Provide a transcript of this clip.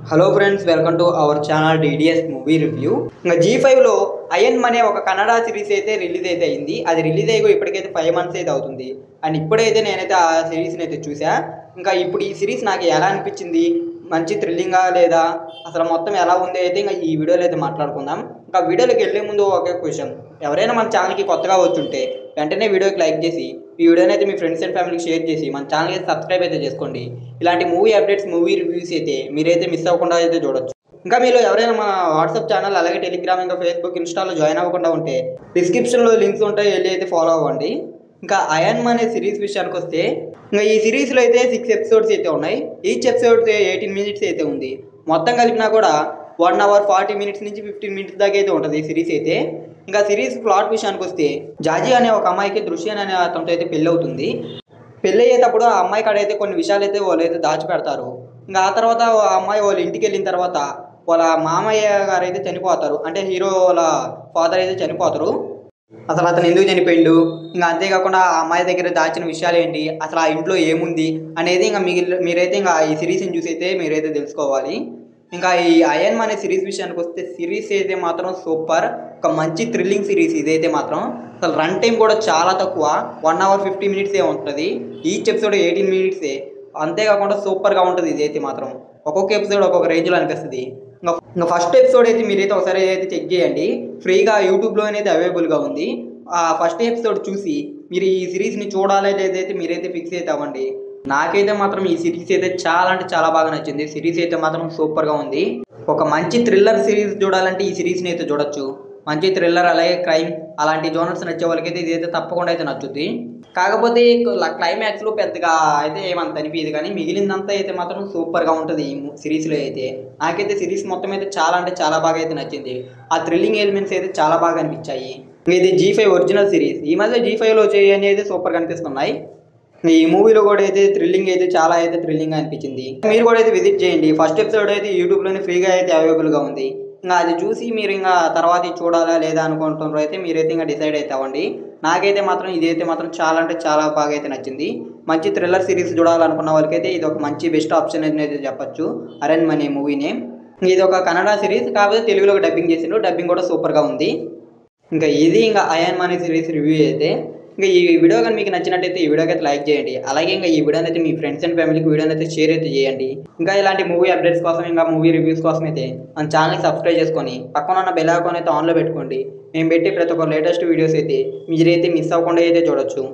Hello friends, welcome to our channel DDS movie review. ఇంకా G5లో అయన్ అనే ఒక కన్నడ సిరీస్ అయితే రిలీజ్ అయితే అయింది. అది రిలీజ్ అయ్యి ఇప్పటికైతే 5 months అయితే అవుతుంది. అండ్ ఇప్పుడైతే నేనైతే ఆ సిరీస్ని అయితే చూసా. ఇంకా ఇప్పుడు ఈ సిరీస్ నాకు ఎలా అనిపించింది, మంచి థ్రిల్లింగా లేదా అసలు మొత్తం ఎలా ఉంది అయితే ఇంకా ఈ వీడియోలో అయితే మాట్లాడుకుందాం. ఇంకా వీడియోలోకి వెళ్ళే ముందు ఒకే క్వశ్చన్, ఎవరైనా మన ఛానల్కి కొత్తగా వచ్చుంటే వెంటనే వీడియోకి లైక్ చేసి ఈ వీడియోని అయితే మీ ఫ్రెండ్స్ అండ్ ఫ్యామిలీకి షేర్ చేసి మన ఛానల్కి అయితే సబ్స్క్రైబ్ అయితే చేసుకోండి. ఇలాంటి మూవీ అప్డేట్స్, మూవీ రివ్యూస్ అయితే మీరైతే మిస్ అవ్వకుండా అయితే చూడొచ్చు. ఇంకా మీలో ఎవరైనా మన వాట్సాప్ ఛానల్, అలాగే టెలిగ్రామ్, ఇంకా ఫేస్బుక్, ఇన్స్టాలో జాయిన్ అవ్వకుండా ఉంటే డిస్క్రిప్షన్లో లింక్స్ ఉంటాయి, వెళ్ళి అయితే ఫాలో అవ్వండి. ఇంకా అయన్ అనే సిరీస్ విషయానికి వస్తే ఇంకా ఈ సిరీస్లో అయితే 6 episodes అయితే ఉన్నాయి. ఈచ్ ఎపిసోడ్ 18 minutes అయితే ఉంది. మొత్తం కలిపినా కూడా 1 hour 40 minutes నుంచి 15 minutes దాకా అయితే ఉంటుంది ఈ సిరీస్ అయితే. ఇంకా సిరీస్ ప్లాట్ విషయానికి వస్తే జాజీ అనే ఒక అమ్మాయికి దృశ్యన్ అనే అతనితో అయితే పెళ్ళి అవుతుంది. పెళ్ళి అయ్యేటప్పుడు ఆ అమ్మాయి కాడ అయితే కొన్ని విషయాలు అయితే వాళ్ళు అయితే దాచిపెడతారు. ఇంకా ఆ తర్వాత ఆ అమ్మాయి వాళ్ళ ఇంటికి వెళ్ళిన తర్వాత వాళ్ళ మామయ్య గారు అయితే చనిపోతారు. అంటే హీరో వాళ్ళ ఫాదర్ అయితే చనిపోతారు. అసలు అతను ఎందుకు చనిపోయిండు, ఇంకా అంతేకాకుండా ఆ అమ్మాయి దగ్గర దాచిన విషయాలు ఏంటి, అసలు ఆ ఇంట్లో ఏముంది అనేది ఇంకా మీరైతే ఇంకా ఈ సిరీస్ని చూసి అయితే మీరైతే తెలుసుకోవాలి. ఇంకా ఈ అయన్ అనే సిరీస్ విషయానికి వస్తే సిరీస్ అయితే మాత్రం సూపర్, ఒక మంచి థ్రిల్లింగ్ సిరీస్ ఇదైతే మాత్రం. అసలు రన్ టైం కూడా చాలా తక్కువ, 1 hour 50 minutes ఉంటుంది. Each episode 18 minutes. అంతేకాకుండా సూపర్గా ఉంటుంది ఇదైతే మాత్రం. ఒక్కొక్క ఎపిసోడ్ ఒక్కొక్క రేంజ్లో అనిపిస్తుంది. ఇంకా ఫస్ట్ ఎపిసోడ్ అయితే మీరైతే ఒకసారి అయితే చెక్ చేయండి, ఫ్రీగా యూట్యూబ్లో అయితే అవైలబుల్గా ఉంది. ఆ ఫస్ట్ ఎపిసోడ్ చూసి మీరు ఈ సిరీస్ని చూడాలి లేదైతే మీరైతే ఫిక్స్ అయితే అవ్వండి. నాకైతే మాత్రం ఈ సిరీస్ అయితే చాలా అంటే చాలా బాగా నచ్చింది. సిరీస్ అయితే మాత్రం సూపర్గా ఉంది. ఒక మంచి థ్రిల్లర్ సిరీస్ చూడాలంటే ఈ సిరీస్ని అయితే చూడొచ్చు. మంచి థ్రిల్లర్, అలాగే క్రైమ్ అలాంటి జోనర్స్ నచ్చే వాళ్ళకైతే ఇదైతే తప్పకుండా అయితే నచ్చుద్ది. కాకపోతే క్లైమాక్స్లో పెద్దగా అయితే ఏమంత అనిపించదు, కానీ మిగిలిందంతా అయితే మాత్రం సూపర్గా ఉంటుంది ఈ సిరీస్లో అయితే. నాకైతే సిరీస్ మొత్తం అయితే చాలా అంటే చాలా బాగా అయితే నచ్చింది. ఆ థ్రిల్లింగ్ ఎలిమెంట్స్ అయితే చాలా బాగా అనిపించాయి. ఇది G5 ఒరిజినల్ సిరీస్. ఈ మధ్య G5లో వచ్చేయని అయితే సూపర్గా అనిపిస్తున్నాయి. ఈ మూవీలో కూడా అయితే థ్రిల్లింగ్ అయితే చాలా అయితే థ్రిల్లింగ్గా అనిపించింది. మీరు కూడా అయితే విజిట్ చేయండి. ఫస్ట్ ఎపిసోడ్ అయితే యూట్యూబ్లోనే ఫ్రీగా అయితే అవైలబుల్గా ఉంది. ఇంకా అది చూసి మీరు ఇంకా తర్వాత చూడాలా లేదా అనుకుంటున్నారు అయితే మీరైతే ఇంకా డిసైడ్ అయితే అవ్వండి. నాకైతే మాత్రం ఇదైతే మాత్రం చాలా అంటే చాలా బాగా అయితే నచ్చింది. మంచి థ్రిల్లర్ సిరీస్ చూడాలనుకున్న వాళ్ళకైతే ఇది ఒక మంచి బెస్ట్ ఆప్షన్ అయితే చెప్పచ్చు. అయన్ అనే మూవీనే. ఇది ఒక కన్నడ సిరీస్, కాకపోతే తెలుగులో డబ్బింగ్ చేసిండు. డబ్బింగ్ కూడా సూపర్గా ఉంది. ఇంకా ఇది ఇంకా అయన్ అనే సిరీస్ రివ్యూ అయితే. ఇంకా ఈ వీడియో కానీ మీకు నచ్చినట్టయితే ఈ వీడియోకి అయితే లైక్ చేయండి. అలాగే ఇంకా ఈ వీడియోని అయితే మీ ఫ్రెండ్స్ అండ్ ఫ్యామిలీకి వీడియోని అయితే షేర్ అయితే చేయండి. ఇంకా ఇలాంటి మూవీ అప్డేట్స్ కోసం, ఇంకా మూవీ రివ్యూస్ కోసం అయితే మన ఛానల్కి సబ్స్క్రైబ్ చేసుకొని పక్కన ఉన్న బెల్ ఐకాన్ అయితే ఆన్లో పెట్టుకోండి. మేము పెట్టి ప్రతి ఒక్క లేటెస్ట్ వీడియోస్ అయితే మీరైతే మిస్ అవ్వకుండా అయితే చూడొచ్చు.